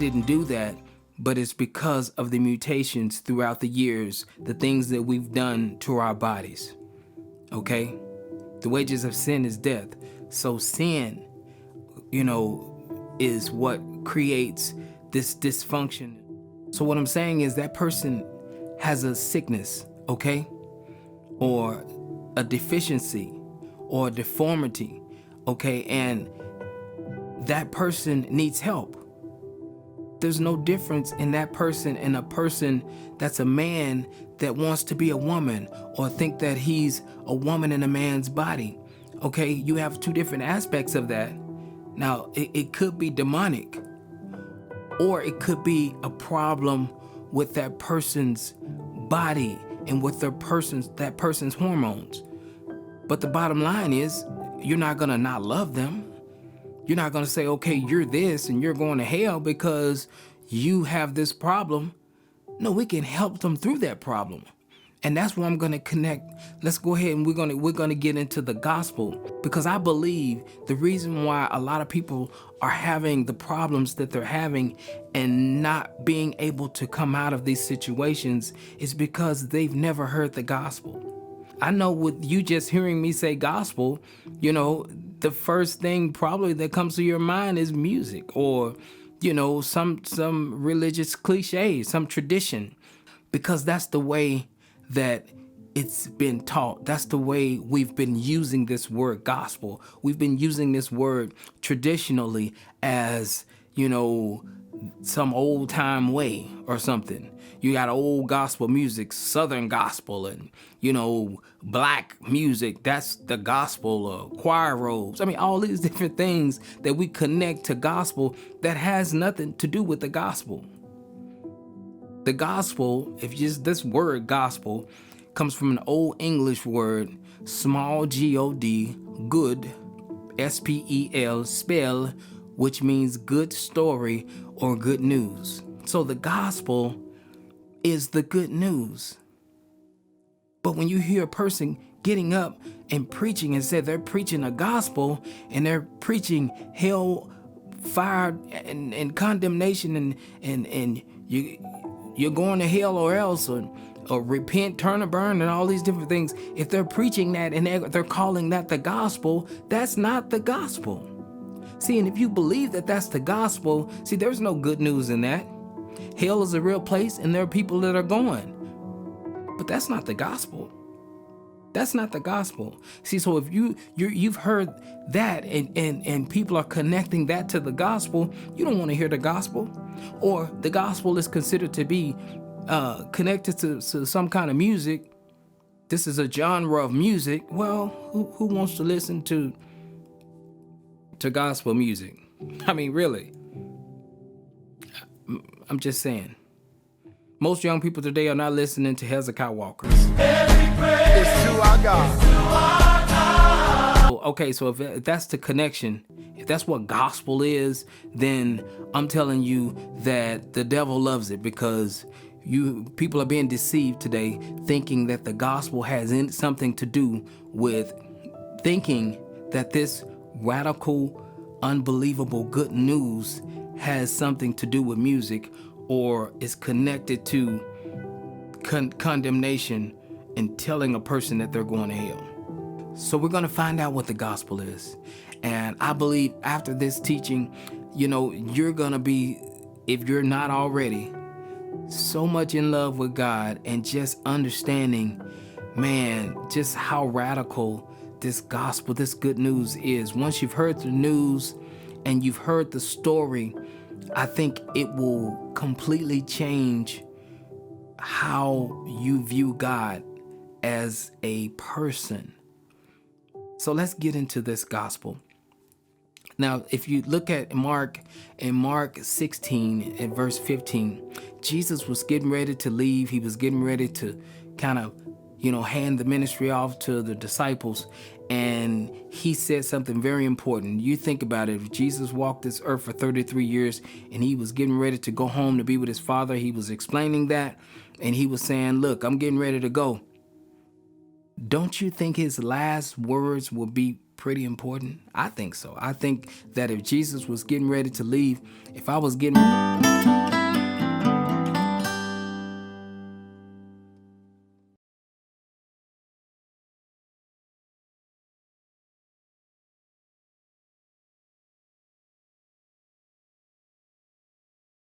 didn't do that, but it's because of the mutations throughout the years, the things that we've done to our bodies. Okay? The wages of sin is death. So sin, is what creates this dysfunction. So what I'm saying is that person has a sickness, okay? Or a deficiency or a deformity, okay? And that person needs help. There's no difference in that person and a person that's a man that wants to be a woman or think that he's a woman in a man's body. Okay, you have two different aspects of that. Now, it could be demonic, or it could be a problem with that person's body and with that person's hormones. But the bottom line is, you're not gonna not love them. You're not gonna say, okay, you're this and you're going to hell because you have this problem. No, we can help them through that problem. And that's where I'm gonna connect. Let's go ahead and we're gonna get into the gospel, because I believe the reason why a lot of people are having the problems that they're having and not being able to come out of these situations is because they've never heard the gospel. I know with you just hearing me say gospel, the first thing probably that comes to your mind is music or, some religious cliche, some tradition, because that's the way that it's been taught. That's the way we've been using this word gospel. We've been using this word traditionally as, some old time way or something. You got old gospel music, Southern gospel, and, black music. That's the gospel, choir robes. I mean, all these different things that we connect to gospel that has nothing to do with the gospel. The gospel, this word gospel, comes from an old English word, small G-O-D, good, S-P-E-L, spell, which means good story or good news. So the gospel is the good news. But when you hear a person getting up and preaching and say they're preaching a gospel and they're preaching hell, fire, and condemnation and you're going to hell or else, or repent, turn or burn, and all these different things. If they're preaching that and they're calling that the gospel, that's not the gospel. See, and if you believe that that's the gospel, see, there's no good news in that. Hell is a real place and there are people that are going. But that's not the gospel. That's not the gospel. See, so if you've heard that and people are connecting that to the gospel, you don't want to hear the gospel. Or the gospel is considered to be connected to some kind of music. This is a genre of music. Well, who wants to listen to gospel music? I mean, really. I'm just saying. Most young people today are not listening to Hezekiah Walker. It's to our God. Okay, so if that's the connection, if that's what gospel is, then I'm telling you that the devil loves it, because people are being deceived today, thinking that the gospel has something to do with thinking that this radical, unbelievable good news has something to do with music or is connected to condemnation and telling a person that they're going to hell. So we're going to find out what the gospel is. And I believe after this teaching, you're going to be, if you're not already, so much in love with God and just understanding, man, just how radical this gospel, this good news is. Once you've heard the news and you've heard the story, I think it will completely change how you view God as a person. So let's get into this gospel. Now, if you look at Mark, in Mark 16 and verse 15, Jesus was getting ready to leave. He was getting ready to kind of, hand the ministry off to the disciples. And he said something very important. You think about it. If Jesus walked this earth for 33 years and he was getting ready to go home to be with his Father, he was explaining that. And he was saying, look, I'm getting ready to go. Don't you think his last words will be pretty important? I think so. I think that if Jesus was getting ready to leave, if I was getting